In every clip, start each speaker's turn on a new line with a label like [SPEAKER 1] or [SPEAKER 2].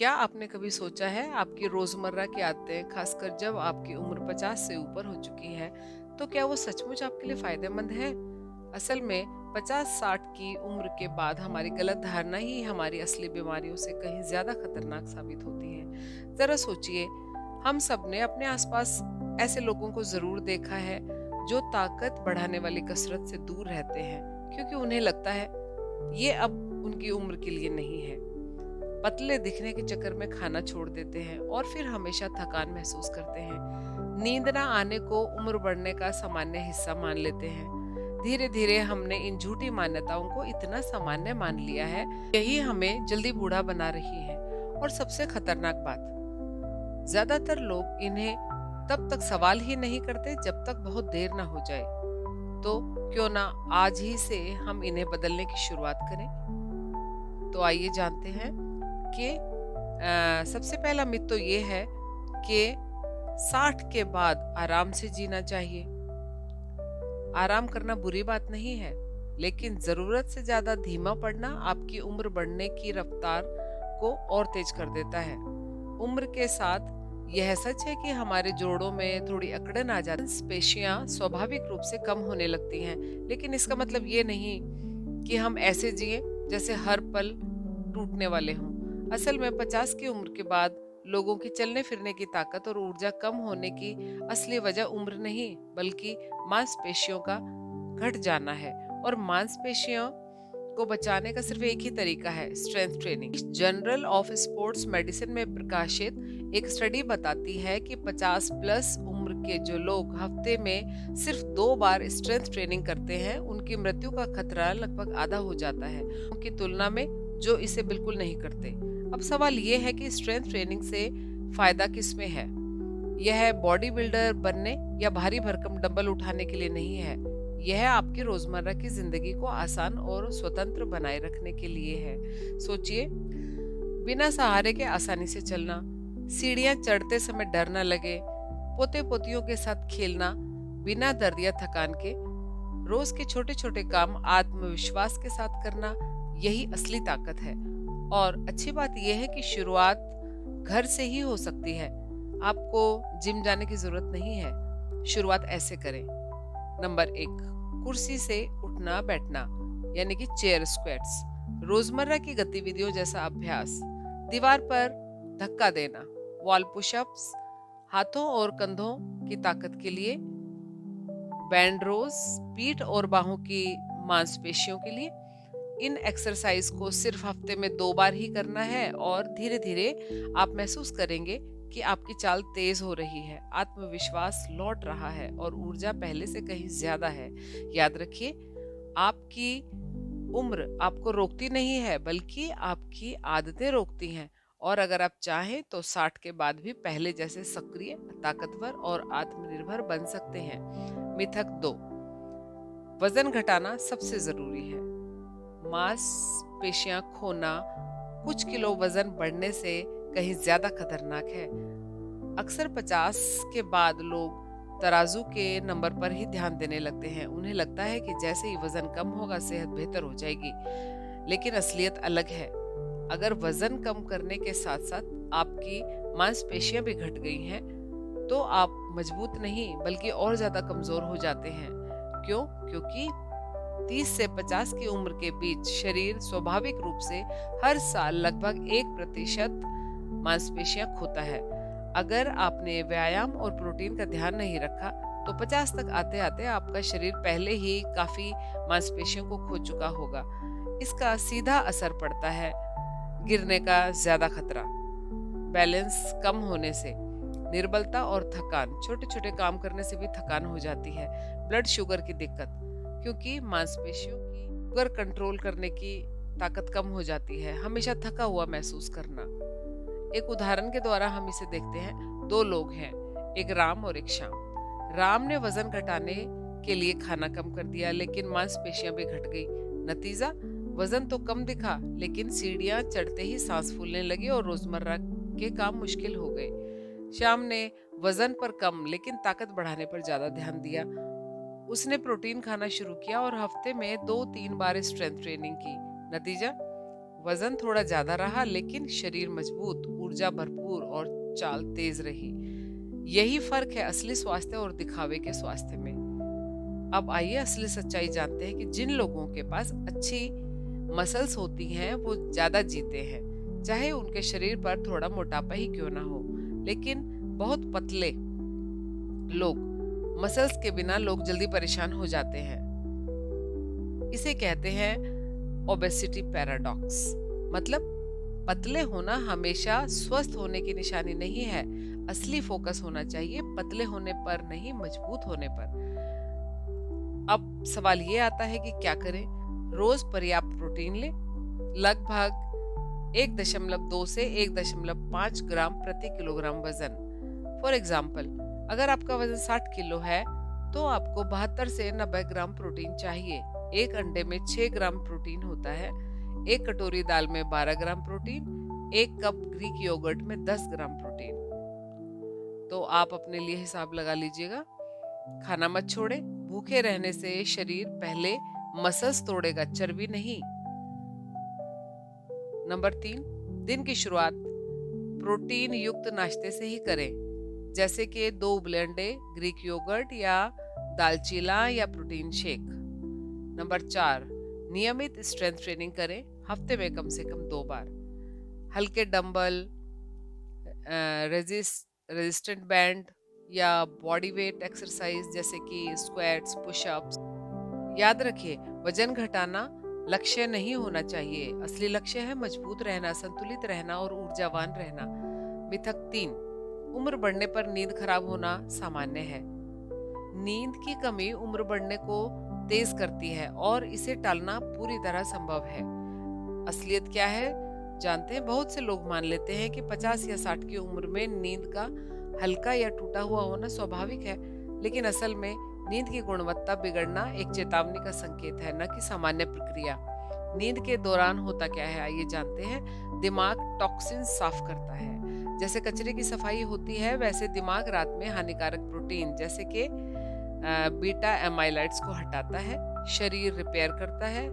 [SPEAKER 1] क्या आपने कभी सोचा है आपकी रोजमर्रा की आदतें, खासकर जब आपकी उम्र 50 से ऊपर हो चुकी है, तो क्या वो सचमुच आपके लिए फायदेमंद है? असल में 50-60 की उम्र के बाद हमारी गलत धारणा ही हमारी असली बीमारियों से कहीं ज्यादा खतरनाक साबित होती है। जरा सोचिए, हम सब ने अपने आसपास ऐसे लोगों को जरूर देखा है जो ताकत बढ़ाने वाली कसरत से दूर रहते हैं, क्योंकि उन्हें लगता है ये अब उनकी उम्र के लिए नहीं है। पतले दिखने के चक्कर में खाना छोड़ देते हैं और फिर हमेशा थकान महसूस करते हैं। नींद ना आने को उम्र बढ़ने का सामान्य हिस्सा मान लेते हैं। धीरे धीरे हमने इन झूठी मान्यताओं को इतना सामान्य मान लिया है, यही हमें जल्दी बूढ़ा बना रही है। और सबसे खतरनाक बात, ज्यादातर लोग इन्हें तब तक सवाल ही नहीं करते जब तक बहुत देर ना हो जाए। तो क्यों ना आज ही से हम इन्हें बदलने की शुरुआत करें। तो आइए जानते हैं कि सबसे पहला मिथ तो ये है कि 60 के बाद आराम से जीना चाहिए। आराम करना बुरी बात नहीं है, लेकिन जरूरत से ज्यादा धीमा पड़ना आपकी उम्र बढ़ने की रफ्तार को और तेज कर देता है। उम्र के साथ यह सच है कि हमारे जोड़ों में थोड़ी अकड़न आ जाती है, पेशियां स्वाभाविक रूप से कम होने लगती हैं, लेकिन इसका मतलब ये नहीं कि हम ऐसे जिए जैसे हर पल टूटने वाले हों। असल में 50 की उम्र के बाद लोगों की चलने फिरने की ताकत और ऊर्जा कम होने की असली वजह उम्र नहीं, बल्कि मांसपेशियों का घट जाना है। और मांसपेशियों को बचाने का सिर्फ एक ही तरीका है, strength training. Journal of sports medicine में प्रकाशित एक स्टडी बताती है कि 50 प्लस उम्र के जो लोग हफ्ते में सिर्फ 2 बार स्ट्रेंथ ट्रेनिंग करते हैं, उनकी मृत्यु का खतरा लगभग आधा हो जाता है उनकी तुलना में जो इसे बिल्कुल नहीं करते। अब सवाल ये है कि स्ट्रेंथ ट्रेनिंग से फायदा किस में है? यह बॉडी बिल्डर बनने या भारी भरकम डंबल उठाने के लिए नहीं है। यह आपकी रोजमर्रा की जिंदगी को आसान और स्वतंत्र बनाए रखने के लिए है। सोचिए, बिना सहारे के आसानी से चलना, सीढ़ियां चढ़ते समय डर न लगे, पोते पोतियों के साथ खेलना बिना दर्द या थकान के, रोज के छोटे छोटे काम आत्मविश्वास के साथ करना, यही असली ताकत है। और अच्छी बात यह है कि शुरुआत घर से ही हो सकती है। आपको जिम जाने की जरूरत नहीं है। शुरुआत ऐसे करें। नंबर 1, कुर्सी से उठना बैठना, यानी कि चेयर स्क्वेट्स। रोजमर्रा की गतिविधियों जैसा अभ्यास। दीवार पर धक्का देना, वॉल पुशअप्स, हाथों और कंधों की ताकत के लिए, बैंड रोज, पीठ और बाहों की मांसपेशियों के लिए। इन एक्सरसाइज को सिर्फ हफ्ते में 2 बार ही करना है और धीरे धीरे आप महसूस करेंगे कि आपकी चाल तेज हो रही है, आत्मविश्वास लौट रहा है और ऊर्जा पहले से कहीं ज्यादा है। याद रखिए, आपकी उम्र आपको रोकती नहीं है, बल्कि आपकी आदतें रोकती हैं। और अगर आप चाहें तो 60 के बाद भी पहले जैसे सक्रिय, ताकतवर और आत्मनिर्भर बन सकते हैं। मिथक 2, वजन घटाना सबसे जरूरी है। मांसपेशियां खोना कुछ किलो वजन बढ़ने से कहीं ज्यादा खतरनाक है। अक्सर 50 के बाद लोग तराजू के नंबर पर ही ध्यान देने लगते हैं। उन्हें लगता है कि जैसे ही वजन कम होगा सेहत बेहतर हो जाएगी, लेकिन असलियत अलग है। अगर वजन कम करने के साथ साथ आपकी मांसपेशियां भी घट गई हैं, तो आप मजबूत नहीं बल्कि और ज्यादा कमजोर हो जाते हैं। क्यों? क्योंकि 30 से 50 की उम्र के बीच शरीर स्वाभाविक रूप से हर साल लगभग 1% मांसपेशियां खोता है। अगर आपने व्यायाम और प्रोटीन का ध्यान नहीं रखा, तो 50 तक आते आते आपका शरीर पहले ही काफी मांसपेशियों को खो चुका होगा। इसका सीधा असर पड़ता है गिरने का ज्यादा खतरा, बैलेंस कम होने से, निर्बलता और थकान, छोटे छोटे काम करने से भी थकान हो जाती है, ब्लड शुगर की दिक्कत, क्योंकि मांसपेशियों की शुगर कंट्रोल करने की ताकत कम हो जाती है, हमेशा थका हुआ महसूस करना। एक उदाहरण के द्वारा हम इसे देखते हैं। 2 लोग हैं, एक राम और एक श्याम। राम ने वजन घटाने के लिए खाना कम कर दिया, लेकिन मांसपेशियां भी घट गई। नतीजा, वजन तो कम दिखा, लेकिन सीढ़ियां चढ़ते ही सांस फूलने लगी और रोजमर्रा के काम मुश्किल हो गए। श्याम ने वजन पर कम लेकिन ताकत बढ़ाने पर ज्यादा ध्यान दिया। उसने प्रोटीन खाना शुरू किया और हफ्ते में 2-3 बार स्ट्रेंथ ट्रेनिंग की। नतीजा, वजन थोड़ा ज्यादा रहा लेकिन शरीर मजबूत, ऊर्जा भरपूर और चाल तेज रही। यही फर्क है असली स्वास्थ्य और दिखावे के स्वास्थ्य में। अब आइए असली सच्चाई जानते हैं कि जिन लोगों के पास अच्छी मसल्स होती हैं वो ज्यादा जीते हैं, चाहे उनके शरीर पर थोड़ा मोटापा ही क्यों ना हो। लेकिन बहुत पतले लोग, मसल्स के बिना लोग जल्दी परेशान हो जाते हैं। इसे कहते हैं ओबेसिटी पैराडॉक्स। मतलब पतले होना हमेशा स्वस्थ होने की निशानी नहीं है। असली फोकस होना चाहिए पतले होने पर नहीं, मजबूत होने पर। अब सवाल ये आता है कि क्या करें। रोज पर्याप्त प्रोटीन लें, लगभग 1.2 से 1.5 ग्राम प्रति किलोग्राम वजन। फॉर एग्जाम्पल, अगर आपका वजन 60 किलो है तो आपको 72 से 90 ग्राम प्रोटीन चाहिए। एक अंडे में 6 ग्राम प्रोटीन होता है, एक कटोरी दाल में 12 ग्राम प्रोटीन, एक कप ग्रीक योगर्ट में 10 ग्राम प्रोटीन। तो आप अपने लिए हिसाब लगा लीजिएगा। खाना मत छोड़े, भूखे रहने से शरीर पहले मसल्स तोड़ेगा, चर्बी नहीं। नंबर 3, दिन की शुरुआत प्रोटीन युक्त नाश्ते से ही करें, जैसे कि 2 उबले अंडे, ग्रीक योगर्ट या दालचीला या प्रोटीन शेक। नंबर 4, नियमित स्ट्रेंथ ट्रेनिंग करें, हफ्ते में कम से कम 2 बार। हल्के डंबल, रेजिस्टेंट बैंड या बॉडी वेट एक्सरसाइज जैसे कि स्क्वाट्स, पुशअप्स। याद रखिए, वजन घटाना लक्ष्य नहीं होना चाहिए। असली लक्ष्य है मजबूत रहना, संतुलित रहना और ऊर्जावान रहना। मिथक 3, उम्र बढ़ने पर नींद खराब होना सामान्य है। नींद की कमी उम्र बढ़ने को तेज करती है और इसे टालना पूरी तरह संभव है। असलियत क्या है जानते हैं। बहुत से लोग मान लेते हैं कि 50 या 60 की उम्र में नींद का हल्का या टूटा हुआ होना स्वाभाविक है, लेकिन असल में नींद की गुणवत्ता बिगड़ना एक चेतावनी का संकेत है, न कि सामान्य प्रक्रिया। नींद के दौरान होता क्या है आइए जानते हैं। दिमाग टॉक्सिन साफ करता है। जैसे कचरे की सफाई होती है, वैसे दिमाग रात में हानिकारक प्रोटीन जैसे कि बीटा एमाइलाइड्स को हटाता है। शरीर रिपेयर करता है,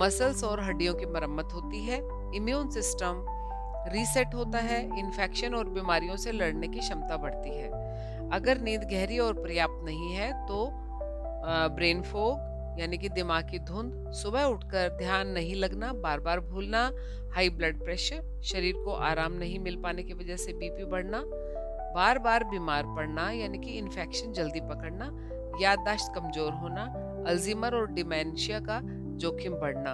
[SPEAKER 1] मसल्स और हड्डियों की मरम्मत होती है, इम्यून सिस्टम रीसेट होता है, इन्फेक्शन और बीमारियों से लड़ने की क्षमता बढ़ती है। अगर नींद गहरी और पर्याप्त नहीं है तो ब्रेन फोग यानी कि दिमाग की धुंध, सुबह उठकर ध्यान नहीं लगना, बार बार भूलना, हाई ब्लड प्रेशर, शरीर को आराम नहीं मिल पाने की वजह से बीपी बढ़ना, बार बार बीमार पड़ना यानी कि इन्फेक्शन जल्दी पकड़ना, याददाश्त कमजोर होना, अल्जीमर और डिमेंशिया का जोखिम बढ़ना।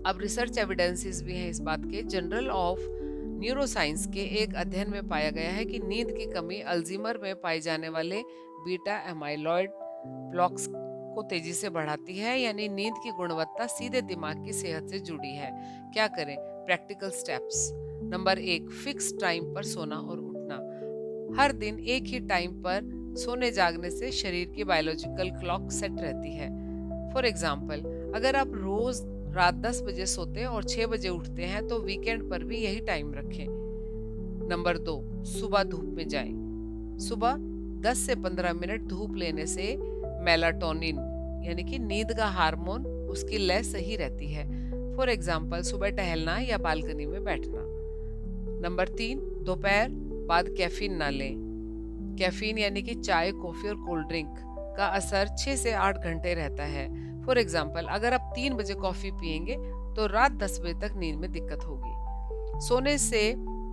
[SPEAKER 1] अब रिसर्च एविडेंसेस भी हैं इस बात के। जर्नल ऑफ न्यूरोसाइंस के एक अध्ययन में पाया गया है कि नींद की कमी अल्जीमर में पाए जाने वाले बीटा एमाइलॉइड प्लॉक्स को तेजी से बढ़ाती है, यानी नींद की गुणवत्ता सीधे दिमाग की सेहत से जुड़ी है। क्या करें? Practical steps. Number 1, fix time पर सोना और उठना। हर दिन एक ही टाइम पर सोने जागने से शरीर की बायोलॉजिकल क्लॉक सेट रहती है। फॉर एग्जाम्पल, अगर आप रोज रात 10 बजे सोते और 6 बजे उठते हैं तो वीकेंड पर भी यही टाइम रखें। नंबर 2, सुबह धूप में जाएं। सुबह 10 से 15 मिनट धूप लेने से मेलाटोनिन यानी कि नींद का हार्मोन, उसकी लय सही रहती है। फॉर एग्जाम्पल, सुबह टहलना या बालकनी में बैठना। नंबर 3, दोपहर बाद कैफीन ना लें। कैफीन यानी कि चाय, कॉफी और कोल्ड ड्रिंक का असर 6 से 8 घंटे रहता है। फॉर एग्जाम्पल, अगर आप 3 बजे कॉफी पिएंगे तो रात 10 बजे तक नींद में दिक्कत होगी। सोने से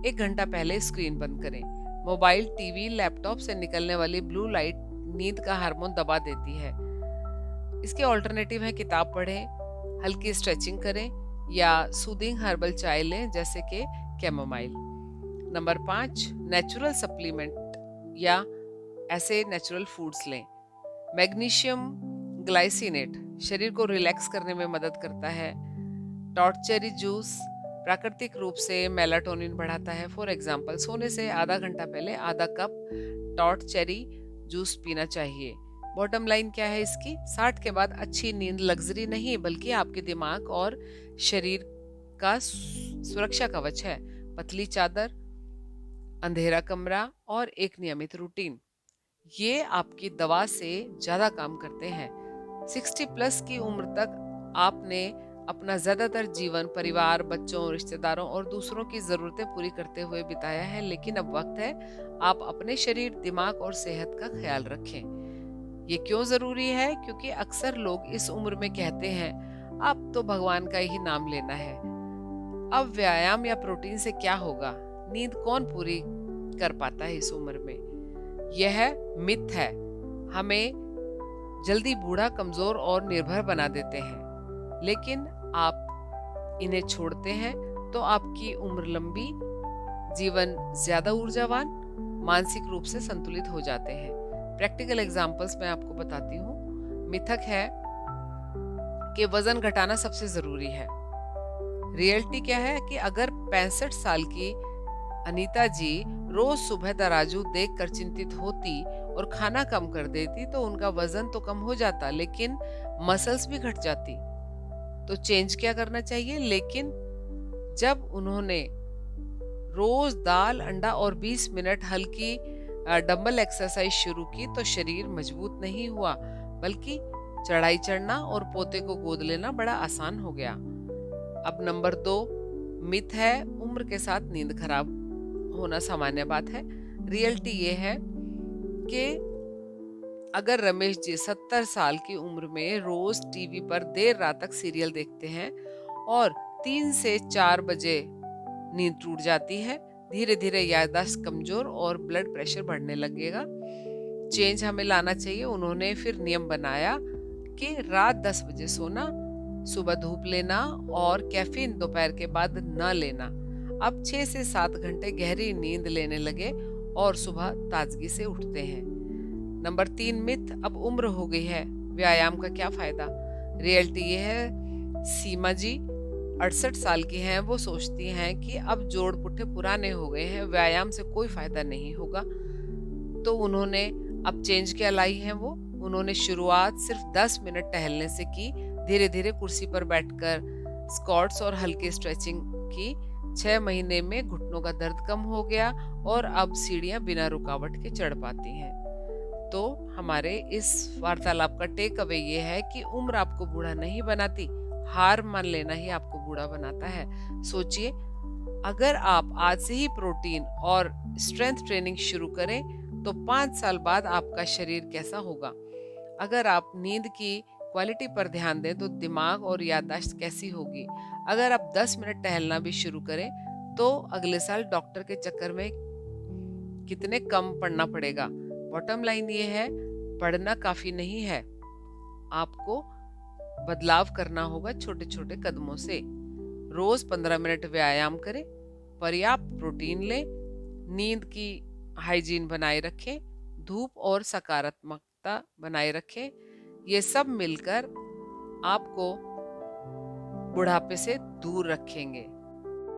[SPEAKER 1] 1 घंटा पहले स्क्रीन बंद करें। मोबाइल, टीवी, लैपटॉप से निकलने वाली ब्लू लाइट नींद का हार्मोन दबा देती है। इसके ऑल्टरनेटिव है किताब पढ़ें, हल्की स्ट्रेचिंग करें या सूदिंग हर्बल चाय लें जैसे कि कैमोमाइल। नंबर 5, नेचुरल सप्लीमेंट या ऐसे नेचुरल फूड्स लें। मैग्नीशियम ग्लाइसिनेट शरीर को रिलैक्स करने में मदद करता है। टॉर्चेरी जूस प्राकृतिक रूप से मेलाटोनिन बढ़ाता है। फॉर एग्जाम्पल, सोने से आधा घंटा पहले आधा कप टॉर्चेरी जूस पीना चाहिए। बॉटम लाइन क्या है इसकी? 60 के बाद अच्छी नींद लग्जरी नहीं बल्कि आपके दिमाग और शरीर का सुरक्षा कवच है। पतली चादर, अंधेरा कमरा और एक नियमित रूटीन, ये आपकी दवा से ज्यादा काम करते हैं। 60 प्लस की उम्र तक आपने अपना ज्यादातर जीवन परिवार, बच्चों, रिश्तेदारों और दूसरों की जरूरतें पूरी करते हुए बिताया है, लेकिन अब वक्त है आप अपने शरीर, दिमाग और सेहत का ख्याल रखें। ये क्यों जरूरी है? क्योंकि अक्सर लोग इस उम्र में कहते हैं, अब तो भगवान का ही नाम लेना है। अब व्यायाम या प्रोटीन से क्या होगा? नींद कौन पूरी कर पाता है इस उम्र में? यह मिथ है। हमें जल्दी बूढ़ा, कमजोर और निर्भर बना देते हैं। लेकिन आप इन्हें छोड़ते हैं तो आपकी उम्र लंबी, जीवन ज्यादा ऊर्जावान, मानसिक रूप से संतुलित हो जाते हैं। प्रैक्टिकल एग्जांपल्स मैं आपको बताती हूँ। मिथक है कि वजन घटाना सबसे जरूरी है। रियलिटी क्या है कि अगर 65 साल की अनीता जी रोज सुबह तराजू देखकर चिंतित होती और खाना कम कर देती तो उनका वजन तो कम हो जाता, लेकिन मसल्स भी घट जाती। तो चेंज क्या करना चाहिए? लेकिन जब उन्होंने रोज दाल, अंडा और 20 मिनट हल्की डंबल एक्सरसाइज शुरू की तो शरीर मजबूत नहीं हुआ, बल्कि चढ़ाई चढ़ना और पोते को गोद लेना बड़ा आसान हो गया। अब नंबर 2 मिथ है, उम्र के साथ नींद खराब होना सामान्य बात है। रियलिटी ये है कि अगर रमेश जी 70 साल की उम्र में रोज टीवी पर देर रात तक सीरियल देखते हैं और 3 से 4 बजे नींद टूट जाती है, धीरे धीरे याददाश्त कमजोर और ब्लड प्रेशर बढ़ने लगेगा। चेंज हमें लाना चाहिए। उन्होंने फिर नियम बनाया कि रात 10 बजे सोना, सुबह धूप लेना और कैफीन दोपहर के बाद न लेना। अब 6 से 7 घंटे गहरी नींद लेने लगे और सुबह ताजगी से उठते हैं। नंबर 3 मिथ, अब उम्र हो गई है, व्यायाम का क्या फायदा? रियलिटी ये है, सीमा जी 68 साल की हैं, वो सोचती हैं कि अब जोड़ पुट्ठे पुराने हो गए हैं, व्यायाम से कोई फायदा नहीं होगा। तो उन्होंने अब चेंज क्या लाई है वो? उन्होंने शुरुआत सिर्फ 10 मिनट टहलने से की, धीरे धीरे कुर्सी पर बैठकर स्क्वाट्स और हल्की स्ट्रेचिंग की। 6 महीने में घुटनों का दर्द कम हो गया और अब सीढ़ियां बिना रुकावट के चढ़ पाती हैं। तो हमारे इस वार्तालाप का टेक अवे ये है कि उम्र आपको बूढ़ा नहीं बनाती, हार मान लेना ही आपको बूढ़ा बनाता है। सोचिए, अगर आप आज से ही प्रोटीन और स्ट्रेंथ ट्रेनिंग शुरू करें तो 5 साल बाद आपका शरीर कैसा होगा? अगर आप नींद की क्वालिटी पर ध्यान दें तो दिमाग और याददाश्त कैसी होगी? अगर आप 10 मिनट टहलना भी शुरू करें तो अगले साल डॉक्टर के चक्कर में कितने कम पड़ना पड़ेगा। बॉटम लाइन ये है, पढ़ना काफी नहीं है, आपको बदलाव करना होगा छोटे छोटे कदमों से। रोज 15 मिनट व्यायाम करें, पर्याप्त प्रोटीन लें, नींद की हाइजीन बनाए रखें, धूप और सकारात्मकता बनाए रखें। ये सब मिलकर आपको बुढ़ापे से दूर रखेंगे।